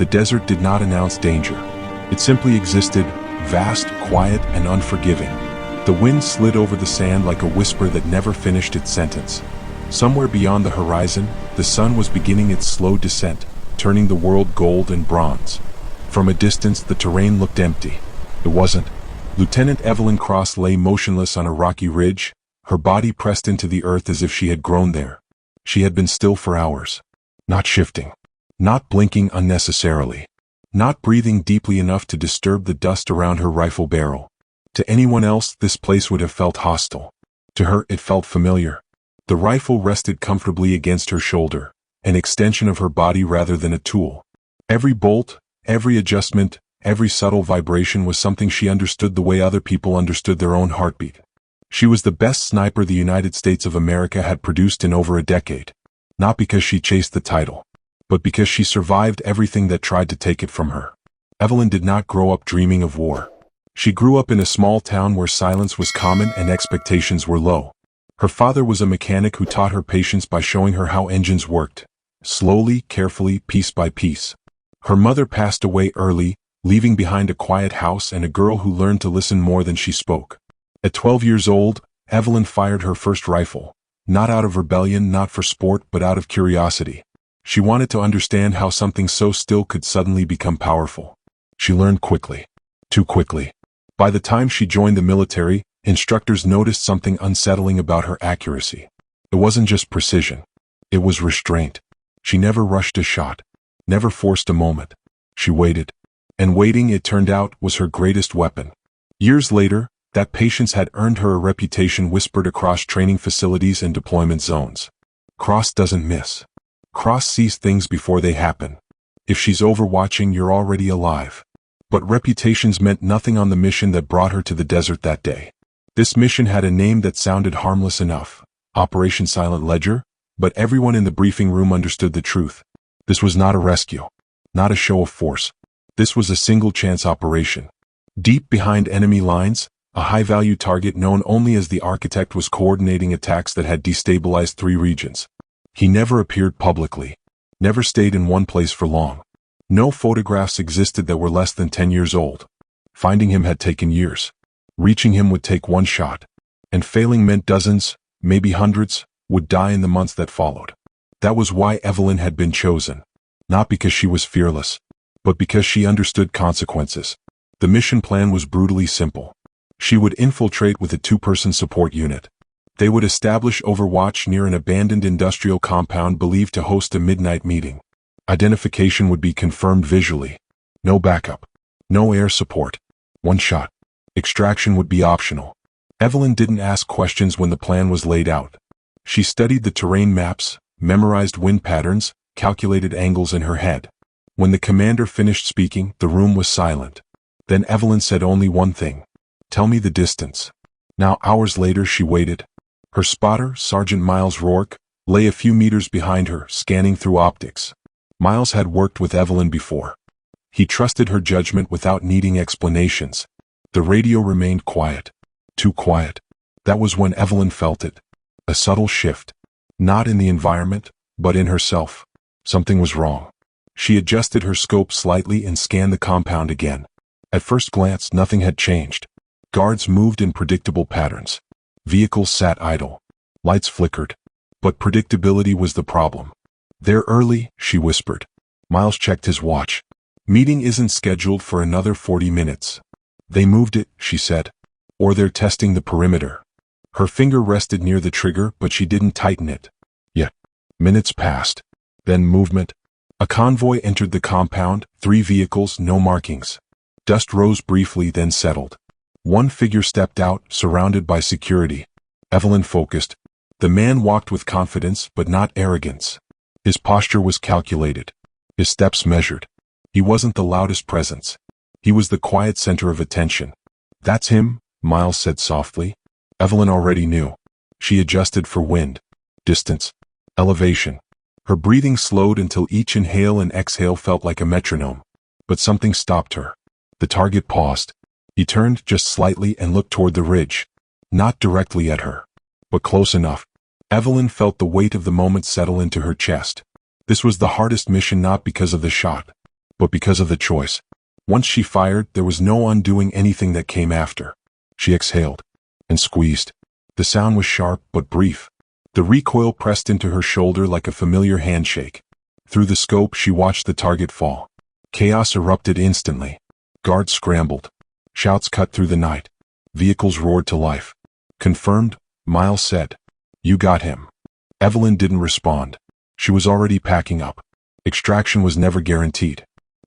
The desert did not announce danger. It simply existed, vast, quiet, and unforgiving. The wind slid over the sand like a whisper that never finished its sentence. Somewhere beyond the horizon, the sun was beginning its slow descent, turning the world gold and bronze. From a distance, the terrain looked empty. It wasn't. Lieutenant Evelyn Cross lay motionless on a rocky ridge, her body pressed into the earth as if she had grown there. She had been still for hours. Not shifting. Not blinking unnecessarily. Not breathing deeply enough to disturb the dust around her rifle barrel. To anyone else, this place would have felt hostile. To her, it felt familiar. The rifle rested comfortably against her shoulder, an extension of her body rather than a tool. Every bolt, every adjustment, every subtle vibration was something she understood the way other people understood their own heartbeat. She was the best sniper the United States of America had produced in over a decade. Not because she chased the title, but because she survived everything that tried to take it from her. Evelyn did not grow up dreaming of war. She grew up in a small town where silence was common and expectations were low. Her father was a mechanic who taught her patience by showing her how engines worked, slowly, carefully, piece by piece. Her mother passed away early, leaving behind a quiet house and a girl who learned to listen more than she spoke. At 12 years old, Evelyn fired her first rifle, not out of rebellion, not for sport, but out of curiosity. She wanted to understand how something so still could suddenly become powerful. She learned quickly. Too quickly. By the time she joined the military, instructors noticed something unsettling about her accuracy. It wasn't just precision. It was restraint. She never rushed a shot. Never forced a moment. She waited. And waiting, it turned out, was her greatest weapon. Years later, that patience had earned her a reputation whispered across training facilities and deployment zones. Cross doesn't miss. Cross sees things before they happen. If she's overwatching, you're already alive. But reputations meant nothing on the mission that brought her to the desert that day. This mission had a name that sounded harmless enough, Operation Silent Ledger, but everyone in the briefing room understood the truth. This was not a rescue, not a show of force. This was a single-chance operation. Deep behind enemy lines, a high-value target known only as the Architect was coordinating attacks that had destabilized 3 regions. He never appeared publicly, never stayed in one place for long. No photographs existed that were less than 10 years old. Finding him had taken years. Reaching him would take one shot. And failing meant dozens, maybe hundreds, would die in the months that followed. That was why Evelyn had been chosen. Not because she was fearless, but because she understood consequences. The mission plan was brutally simple. She would infiltrate with a 2-person support unit. They would establish overwatch near an abandoned industrial compound believed to host a midnight meeting. Identification would be confirmed visually. No backup. No air support. One shot. Extraction would be optional. Evelyn didn't ask questions when the plan was laid out. She studied the terrain maps, memorized wind patterns, calculated angles in her head. When the commander finished speaking, the room was silent. Then Evelyn said only one thing. Tell me the distance. Now, hours later, she waited. Her spotter, Sergeant Miles Rourke, lay a few meters behind her, scanning through optics. Miles had worked with Evelyn before. He trusted her judgment without needing explanations. The radio remained quiet. Too quiet. That was when Evelyn felt it. A subtle shift. Not in the environment, but in herself. Something was wrong. She adjusted her scope slightly and scanned the compound again. At first glance, nothing had changed. Guards moved in predictable patterns. Vehicles sat idle. Lights flickered. But predictability was the problem. They're early, she whispered. Miles checked his watch. Meeting isn't scheduled for another 40 minutes. They moved it, she said. Or they're testing the perimeter. Her finger rested near the trigger, but she didn't tighten it. Yet. Minutes passed. Then movement. A convoy entered the compound, 3 vehicles, no markings. Dust rose briefly, then settled. One figure stepped out, surrounded by security. Evelyn focused. The man walked with confidence, but not arrogance. His posture was calculated. His steps measured. He wasn't the loudest presence. He was the quiet center of attention. That's him, Miles said softly. Evelyn already knew. She adjusted for wind, distance, elevation. Her breathing slowed until each inhale and exhale felt like a metronome. But something stopped her. The target paused. He turned just slightly and looked toward the ridge. Not directly at her, but close enough. Evelyn felt the weight of the moment settle into her chest. This was the hardest mission not because of the shot, but because of the choice. Once she fired, there was no undoing anything that came after. She exhaled and squeezed. The sound was sharp but brief. The recoil pressed into her shoulder like a familiar handshake. Through the scope, she watched the target fall. Chaos erupted instantly. Guards scrambled. Shouts cut through the night. Vehicles roared to life. Confirmed, Miles said. You got him. Evelyn didn't respond. She was already packing up. Extraction was never guaranteed.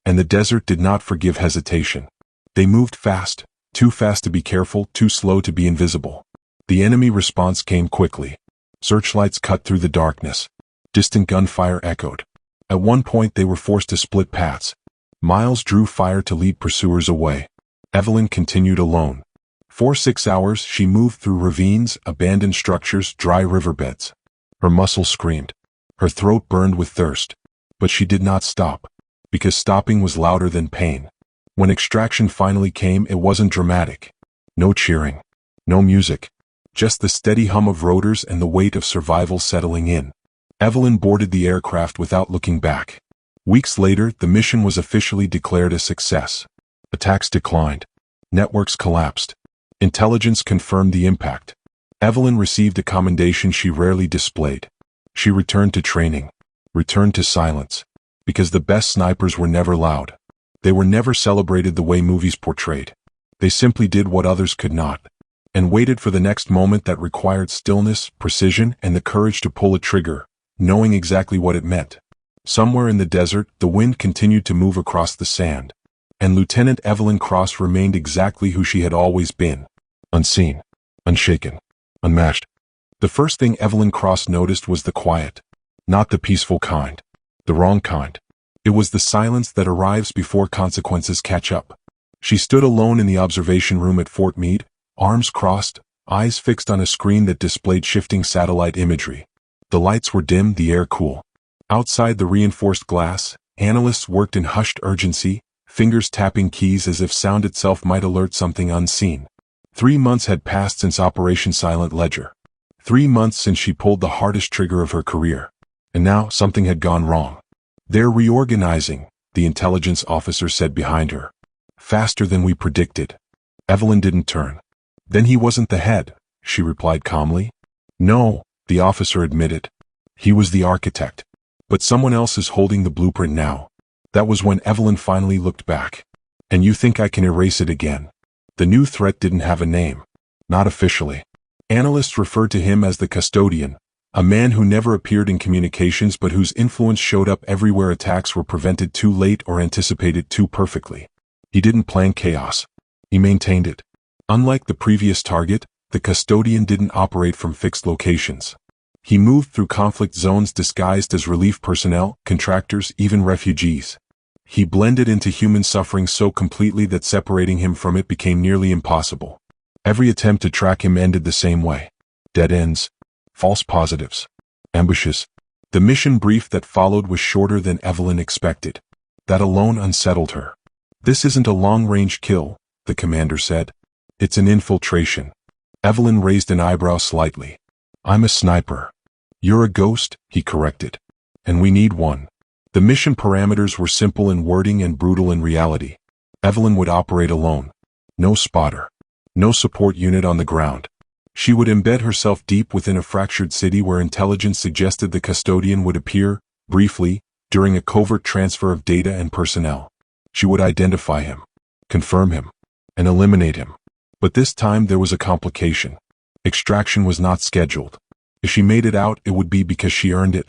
And the desert did not forgive hesitation. They moved fast, too fast to be careful, too slow to be invisible. The enemy response came quickly. Searchlights cut through the darkness. Distant gunfire echoed. At one point they were forced to split paths. Miles drew fire to lead pursuers away. Evelyn continued alone. For 6 hours she moved through ravines, abandoned structures, dry riverbeds. Her muscles screamed. Her throat burned with thirst. But she did not stop, because stopping was louder than pain. When extraction finally came, it wasn't dramatic. No cheering. No music. Just the steady hum of rotors and the weight of survival settling in. Evelyn boarded the aircraft without looking back. Weeks later, the mission was officially declared a success. Attacks declined. Networks collapsed. Intelligence confirmed the impact. Evelyn received a commendation she rarely displayed. She returned to training. Returned to silence. Because the best snipers were never loud. They were never celebrated the way movies portrayed. They simply did what others could not. And waited for the next moment that required stillness, precision, and the courage to pull a trigger, knowing exactly what it meant. Somewhere in the desert, the wind continued to move across the sand. And Lieutenant Evelyn Cross remained exactly who she had always been. Unseen. Unshaken. Unmatched. The first thing Evelyn Cross noticed was the quiet. Not the peaceful kind. The wrong kind. It was the silence that arrives before consequences catch up. She stood alone in the observation room at Fort Meade, arms crossed, eyes fixed on a screen that displayed shifting satellite imagery. The lights were dim, the air cool. Outside the reinforced glass, analysts worked in hushed urgency, fingers tapping keys as if sound itself might alert something unseen. 3 months had passed since Operation Silent Ledger. 3 months since she pulled the hardest trigger of her career. And now something had gone wrong. They're reorganizing, the intelligence officer said behind her. Faster than we predicted. Evelyn didn't turn. Then he wasn't the head, she replied calmly. No, the officer admitted. He was the architect. But someone else is holding the blueprint now. That was when Evelyn finally looked back. And you think I can erase it again? The new threat didn't have a name. Not officially. Analysts referred to him as the custodian, a man who never appeared in communications but whose influence showed up everywhere attacks were prevented too late or anticipated too perfectly. He didn't plan chaos. He maintained it. Unlike the previous target, the custodian didn't operate from fixed locations. He moved through conflict zones disguised as relief personnel, contractors, even refugees. He blended into human suffering so completely that separating him from it became nearly impossible. Every attempt to track him ended the same way. Dead ends. False positives. Ambushes. The mission brief that followed was shorter than Evelyn expected. That alone unsettled her. This isn't a long-range kill, the commander said. It's an infiltration. Evelyn raised an eyebrow slightly. I'm a sniper. You're a ghost, he corrected. And we need one. The mission parameters were simple in wording and brutal in reality. Evelyn would operate alone. No spotter. No support unit on the ground. She would embed herself deep within a fractured city where intelligence suggested the custodian would appear, briefly, during a covert transfer of data and personnel. She would identify him, confirm him, and eliminate him. But this time there was a complication. Extraction was not scheduled. If she made it out, it would be because she earned it.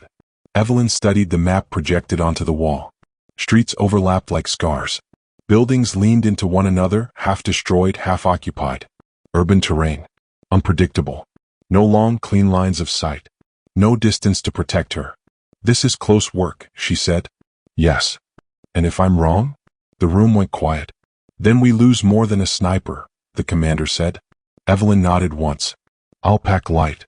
Evelyn studied the map projected onto the wall. Streets overlapped like scars. Buildings leaned into one another, half destroyed, half occupied. Urban terrain. Unpredictable. No long, clean lines of sight. No distance to protect her. This is close work, she said. Yes. And if I'm wrong? The room went quiet. Then we lose more than a sniper, the commander said. Evelyn nodded once. I'll pack light.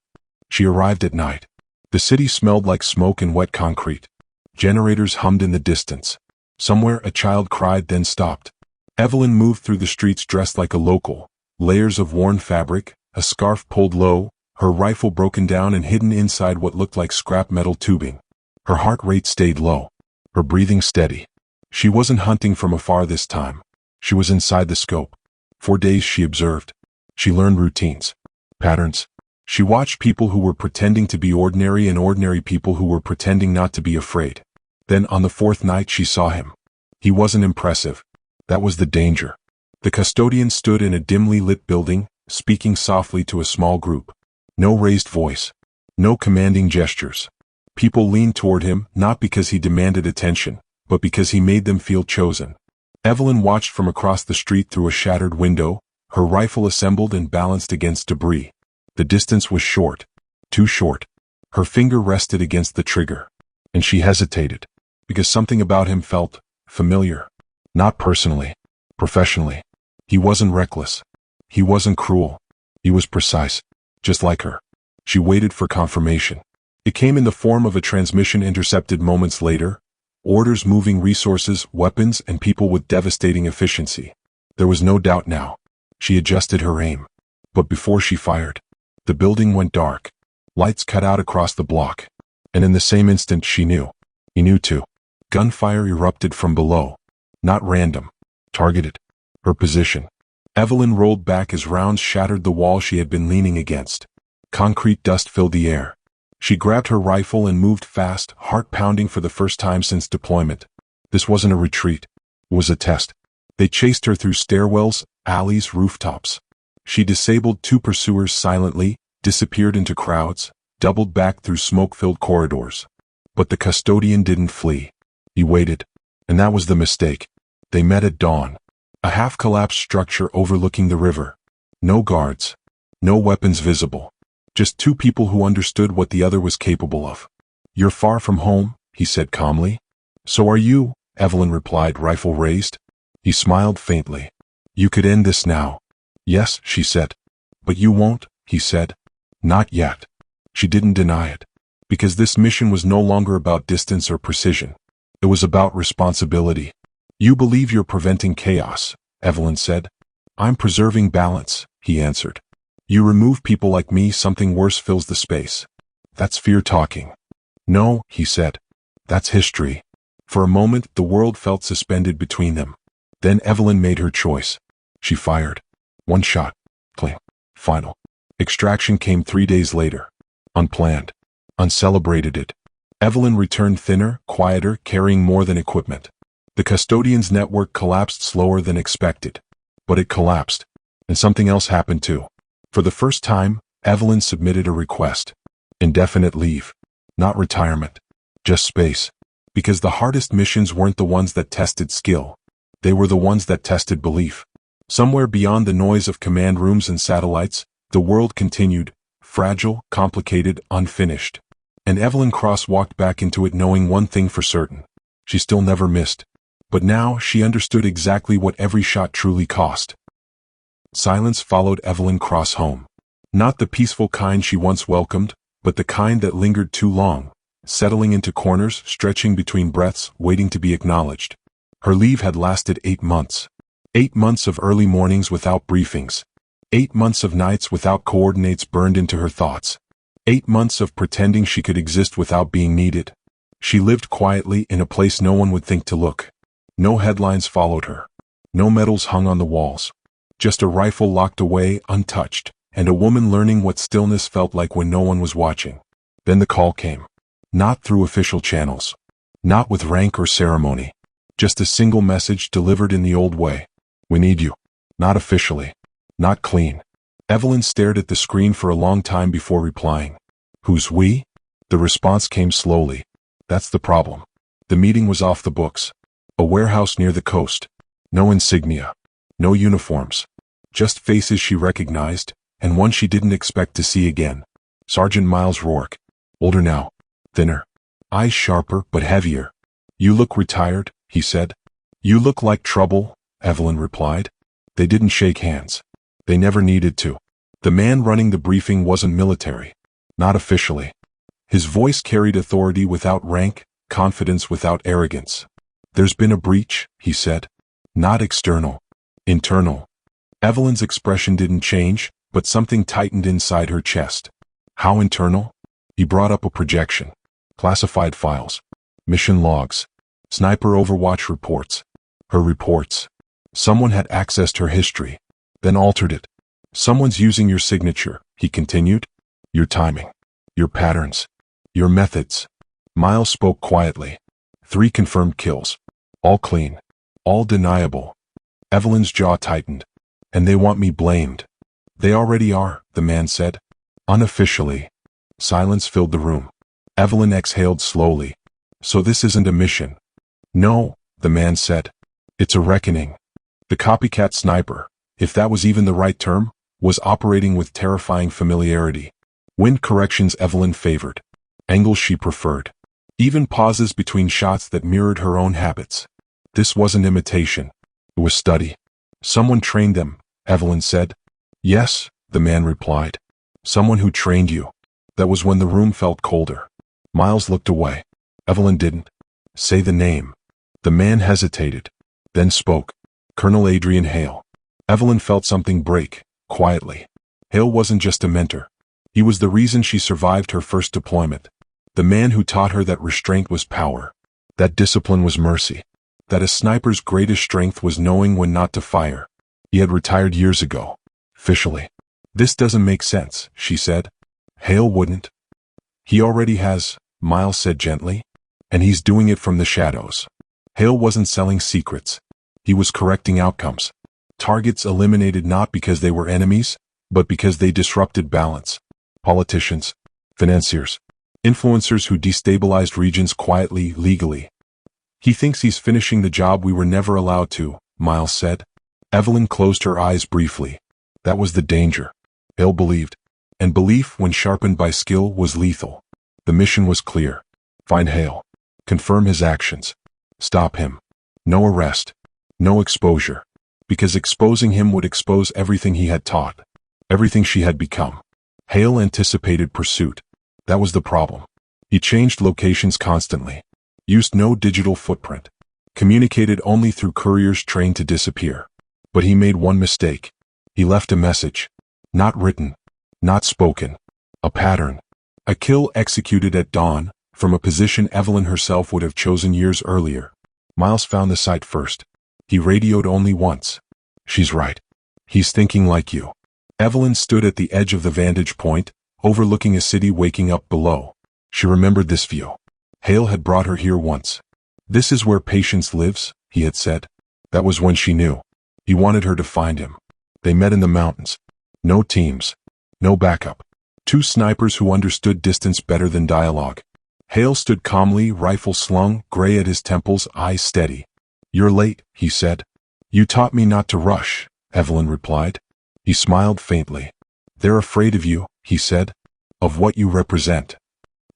She arrived at night. The city smelled like smoke and wet concrete. Generators hummed in the distance. Somewhere a child cried, then stopped. Evelyn moved through the streets dressed like a local. Layers of worn fabric, a scarf pulled low, her rifle broken down and hidden inside what looked like scrap metal tubing. Her heart rate stayed low. Her breathing steady. She wasn't hunting from afar this time. She was inside the scope. For days she observed. She learned routines, patterns. She watched people who were pretending to be ordinary and ordinary people who were pretending not to be afraid. Then on the fourth night she saw him. He wasn't impressive. That was the danger. The custodian stood in a dimly lit building, speaking softly to a small group. No raised voice. No commanding gestures. People leaned toward him, not because he demanded attention, but because he made them feel chosen. Evelyn watched from across the street through a shattered window, her rifle assembled and balanced against debris. The distance was short. Too short. Her finger rested against the trigger. And she hesitated. Because something about him felt familiar. Not personally. Professionally. He wasn't reckless. He wasn't cruel. He was precise. Just like her. She waited for confirmation. It came in the form of a transmission intercepted moments later. Orders moving resources, weapons, and people with devastating efficiency. There was no doubt now. She adjusted her aim. But before she fired, the building went dark. Lights cut out across the block. And in the same instant she knew. He knew too. Gunfire erupted from below. Not random. Targeted. Her position. Evelyn rolled back as rounds shattered the wall she had been leaning against. Concrete dust filled the air. She grabbed her rifle and moved fast, heart pounding for the first time since deployment. This wasn't a retreat. It was a test. They chased her through stairwells, alleys, rooftops. She disabled 2 pursuers silently, disappeared into crowds, doubled back through smoke-filled corridors. But the custodian didn't flee. He waited. And that was the mistake. They met at dawn. A half-collapsed structure overlooking the river. No guards. No weapons visible. Just 2 people who understood what the other was capable of. "You're far from home," he said calmly. "So are you," Evelyn replied, rifle raised. He smiled faintly. "You could end this now." "Yes," she said. "But you won't," he said. "Not yet." She didn't deny it. Because this mission was no longer about distance or precision. It was about responsibility. "You believe you're preventing chaos," Evelyn said. "I'm preserving balance," he answered. "You remove people like me, something worse fills the space." "That's fear talking." "No," he said. "That's history." For a moment, the world felt suspended between them. Then Evelyn made her choice. She fired. 1 shot. Clean. Final. Extraction came 3 days later. Unplanned. Uncelebrated it. Evelyn returned thinner, quieter, carrying more than equipment. The custodian's network collapsed slower than expected. But it collapsed. And something else happened too. For the first time, Evelyn submitted a request. Indefinite leave. Not retirement. Just space. Because the hardest missions weren't the ones that tested skill. They were the ones that tested belief. Somewhere beyond the noise of command rooms and satellites, the world continued, fragile, complicated, unfinished. And Evelyn Cross walked back into it knowing one thing for certain. She still never missed. But now she understood exactly what every shot truly cost. Silence followed Evelyn Cross home. Not the peaceful kind she once welcomed, but the kind that lingered too long, settling into corners, stretching between breaths, waiting to be acknowledged. Her leave had lasted 8 months. 8 months of early mornings without briefings. 8 months of nights without coordinates burned into her thoughts. 8 months of pretending she could exist without being needed. She lived quietly in a place no one would think to look. No headlines followed her. No medals hung on the walls. Just a rifle locked away, untouched, and a woman learning what stillness felt like when no one was watching. Then the call came. Not through official channels. Not with rank or ceremony. Just a single message delivered in the old way. "We need you." Not officially. Not clean. Evelyn stared at the screen for a long time before replying. "Who's we?" The response came slowly. "That's the problem. The meeting was off the books. A warehouse near the coast. No insignia. No uniforms. Just faces she recognized, and one she didn't expect to see again. Sergeant Miles Rourke. Older now. Thinner. Eyes sharper but heavier. "You look retired," he said. "You look like trouble," Evelyn replied. They didn't shake hands. They never needed to. The man running the briefing wasn't military. Not officially. His voice carried authority without rank, confidence without arrogance. "There's been a breach," he said. "Not external. Internal." Evelyn's expression didn't change, but something tightened inside her chest. "How internal?" He brought up a projection. Classified files. Mission logs. Sniper Overwatch reports. Her reports. Someone had accessed her history, then altered it. Someone's using your signature, he continued. Your timing. Your patterns. Your methods. Miles spoke quietly. 3 confirmed kills. All clean. All deniable. Evelyn's jaw tightened. And they want me blamed. They already are, the man said. Unofficially. Silence filled the room. Evelyn exhaled slowly. So this isn't a mission. No, the man said. It's a reckoning. The copycat sniper, if that was even the right term, was operating with terrifying familiarity. Wind corrections Evelyn favored. Angles she preferred. Even pauses between shots that mirrored her own habits. This wasn't imitation. It was study. Someone trained them, Evelyn said. Yes, the man replied. Someone who trained you. That was when the room felt colder. Miles looked away. Evelyn didn't. Say the name. The man hesitated, then spoke. Colonel Adrian Hale. Evelyn felt something break, quietly. Hale wasn't just a mentor. He was the reason she survived her first deployment. The man who taught her that restraint was power, that discipline was mercy, that a sniper's greatest strength was knowing when not to fire. He had retired years ago, officially. This doesn't make sense, she said. Hale wouldn't. He already has, Miles said gently, and he's doing it from the shadows. Hale wasn't selling secrets. He was correcting outcomes. Targets eliminated not because they were enemies, but because they disrupted balance. Politicians, financiers, influencers who destabilized regions quietly, legally. He thinks he's finishing the job we were never allowed to, Miles said. Evelyn closed her eyes briefly. That was the danger. Hale believed. And belief, when sharpened by skill, was lethal. The mission was clear. Find Hale. Confirm his actions. Stop him. No arrest. No exposure. Because exposing him would expose everything he had taught. Everything she had become. Hale anticipated pursuit. That was the problem. He changed locations constantly. Used no digital footprint. Communicated only through couriers trained to disappear. But he made one mistake. He left a message. Not written. Not spoken. A pattern. A kill executed at dawn, from a position Evelyn herself would have chosen years earlier. Miles found the site first. He radioed only once. She's right. He's thinking like you. Evelyn stood at the edge of the vantage point, overlooking a city waking up below. She remembered this view. Hale had brought her here once. This is where patience lives, he had said. That was when she knew. He wanted her to find him. They met in the mountains. No teams. No backup. 2 snipers who understood distance better than dialogue. Hale stood calmly, rifle slung, gray at his temples, eyes steady. You're late, he said. You taught me not to rush, Evelyn replied. He smiled faintly. They're afraid of you, he said. Of what you represent.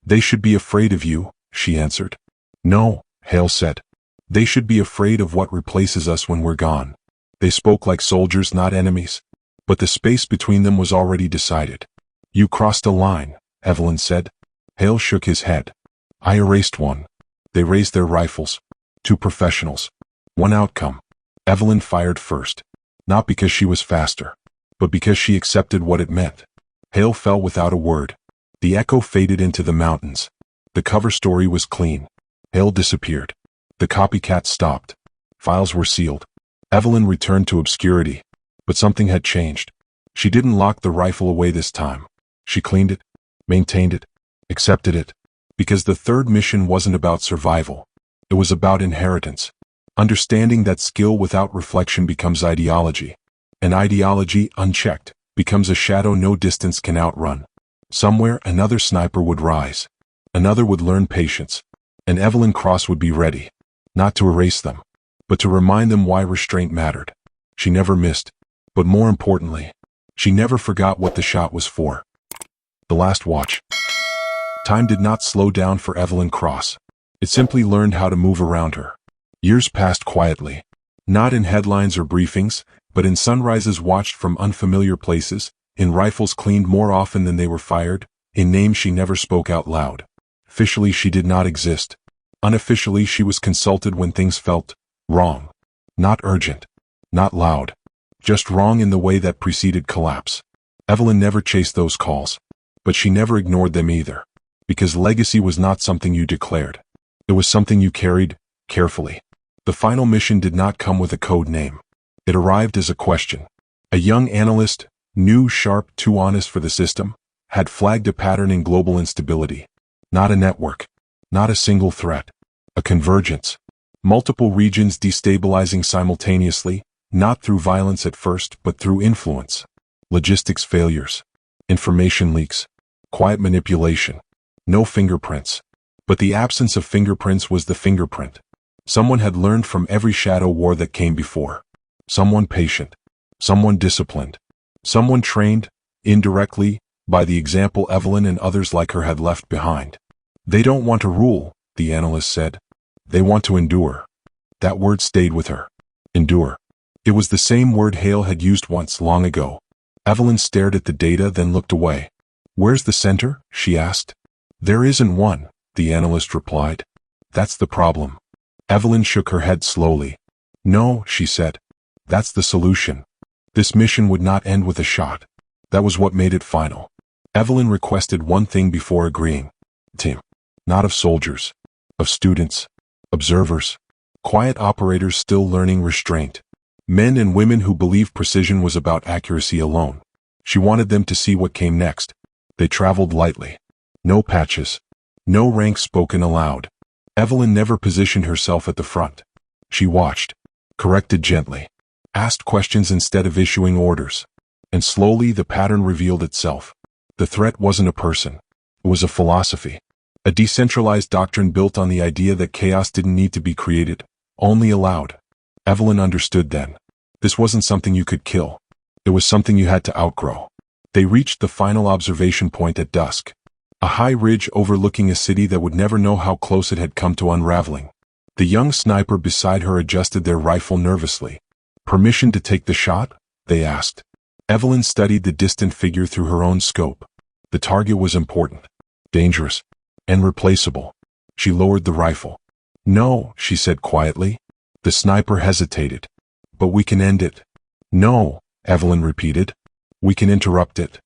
They should be afraid of you, she answered. No, Hale said. They should be afraid of what replaces us when we're gone. They spoke like soldiers, not enemies. But the space between them was already decided. You crossed a line, Evelyn said. Hale shook his head. I erased one. They raised their rifles. 2 professionals. 1 outcome. Evelyn fired first. Not because she was faster, but because she accepted what it meant. Hale fell without a word. The echo faded into the mountains. The cover story was clean. Hale disappeared. The copycat stopped. Files were sealed. Evelyn returned to obscurity. But something had changed. She didn't lock the rifle away this time. She cleaned it, maintained it, accepted it. Because the third mission wasn't about survival. It was about inheritance. Understanding that skill without reflection becomes ideology. And ideology, unchecked, becomes a shadow no distance can outrun. Somewhere another sniper would rise. Another would learn patience. And Evelyn Cross would be ready. Not to erase them, but to remind them why restraint mattered. She never missed. But more importantly, she never forgot what the shot was for. The last watch. Time did not slow down for Evelyn Cross. It simply learned how to move around her. Years passed quietly. Not in headlines or briefings, but in sunrises watched from unfamiliar places, in rifles cleaned more often than they were fired, in names she never spoke out loud. Officially she did not exist. Unofficially she was consulted when things felt wrong. Not urgent. Not loud. Just wrong in the way that preceded collapse. Evelyn never chased those calls. But she never ignored them either. Because legacy was not something you declared. It was something you carried carefully. The final mission did not come with a code name. It arrived as a question. A young analyst, new, sharp, too honest for the system, had flagged a pattern in global instability. Not a network. Not a single threat. A convergence. Multiple regions destabilizing simultaneously, not through violence at first, but through influence. Logistics failures. Information leaks. Quiet manipulation. No fingerprints. But the absence of fingerprints was the fingerprint. Someone had learned from every shadow war that came before. Someone patient. Someone disciplined. Someone trained, indirectly, by the example Evelyn and others like her had left behind. They don't want to rule, the analyst said. They want to endure. That word stayed with her. Endure. It was the same word Hale had used once long ago. Evelyn stared at the data, then looked away. Where's the center? She asked. There isn't one, the analyst replied. That's the problem. Evelyn shook her head slowly. No, she said. That's the solution. This mission would not end with a shot. That was what made it final. Evelyn requested one thing before agreeing. Team. Not of soldiers. Of students. Observers. Quiet operators still learning restraint. Men and women who believed precision was about accuracy alone. She wanted them to see what came next. They traveled lightly. No patches. No ranks spoken aloud. Evelyn never positioned herself at the front. She watched. Corrected gently. Asked questions instead of issuing orders. And slowly the pattern revealed itself. The threat wasn't a person. It was a philosophy. A decentralized doctrine built on the idea that chaos didn't need to be created, only allowed. Evelyn understood then. This wasn't something you could kill. It was something you had to outgrow. They reached the final observation point at dusk. A high ridge overlooking a city that would never know how close it had come to unraveling. The young sniper beside her adjusted their rifle nervously. Permission to take the shot? They asked. Evelyn studied the distant figure through her own scope. The target was important. Dangerous. And replaceable. She lowered the rifle. No, she said quietly. The sniper hesitated. But we can end it. No, Evelyn repeated. We can interrupt it.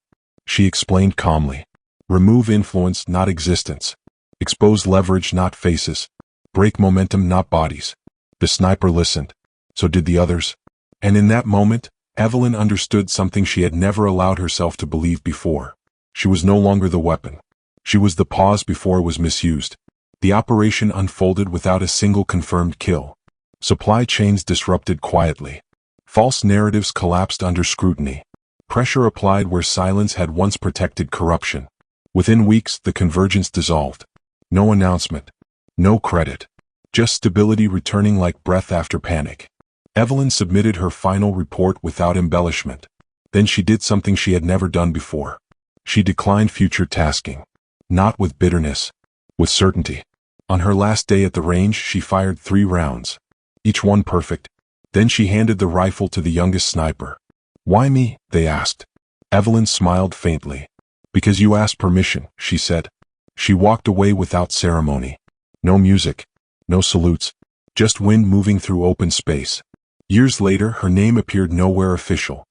She explained calmly. Remove influence, not existence. Expose leverage, not faces. Break momentum, not bodies. The sniper listened. So did the others. And in that moment, Evelyn understood something she had never allowed herself to believe before. She was no longer the weapon. She was the pause before it was misused. The operation unfolded without a single confirmed kill. Supply chains disrupted quietly. False narratives collapsed under scrutiny. Pressure applied where silence had once protected corruption. Within weeks, the convergence dissolved. No announcement. No credit. Just stability returning like breath after panic. Evelyn submitted her final report without embellishment. Then she did something she had never done before. She declined future tasking. Not with bitterness. With certainty. On her last day at the range, she fired 3 rounds. Each one perfect. Then she handed the rifle to the youngest sniper. Why me? They asked. Evelyn smiled faintly. Because you asked permission, she said. She walked away without ceremony. No music. No salutes. Just wind moving through open space. Years later, her name appeared nowhere official.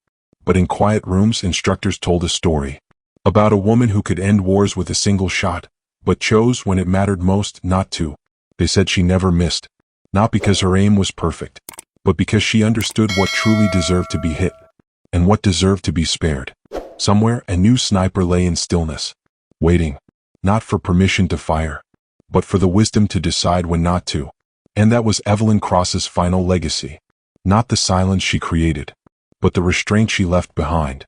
But in quiet rooms, instructors told a story. About a woman who could end wars with a single shot, but chose when it mattered most not to. They said she never missed. Not because her aim was perfect, but because she understood what truly deserved to be hit, and what deserved to be spared. Somewhere, a new sniper lay in stillness, waiting, not for permission to fire, but for the wisdom to decide when not to. And that was Evelyn Cross's final legacy. Not the silence she created, but the restraint she left behind.